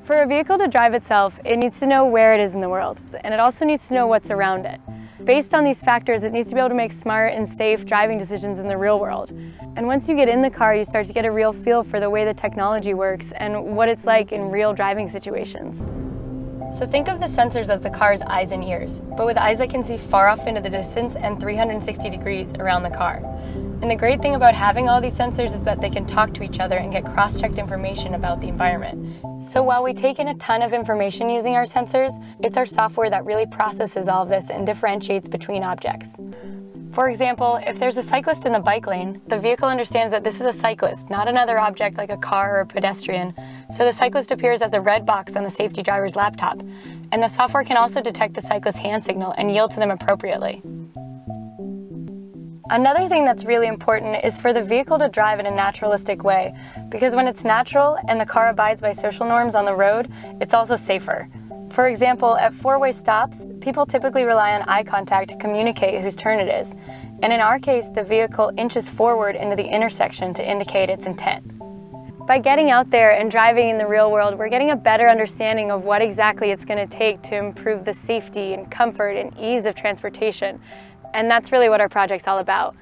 For a vehicle to drive itself, it needs to know where it is in the world, and it also needs to know what's around it. Based on these factors, it needs to be able to make smart and safe driving decisions in the real world. And once you get in the car, you start to get a real feel for the way the technology works and what it's like in real driving situations. So think of the sensors as the car's eyes and ears, but with eyes that can see far off into the distance and 360 degrees around the car. And the great thing about having all these sensors is that they can talk to each other and get cross-checked information about the environment. So while we take in a ton of information using our sensors, it's our software that really processes all of this and differentiates between objects. For example, if there's a cyclist in the bike lane, the vehicle understands that this is a cyclist, not another object like a car or a pedestrian, so the cyclist appears as a red box on the safety driver's laptop. And the software can also detect the cyclist's hand signal and yield to them appropriately. Another thing that's really important is for the vehicle to drive in a naturalistic way, because when it's natural and the car abides by social norms on the road, it's also safer. For example, at four-way stops, people typically rely on eye contact to communicate whose turn it is. And in our case, the vehicle inches forward into the intersection to indicate its intent. By getting out there and driving in the real world, we're getting a better understanding of what exactly it's going to take to improve the safety and comfort and ease of transportation. And that's really what our project's all about.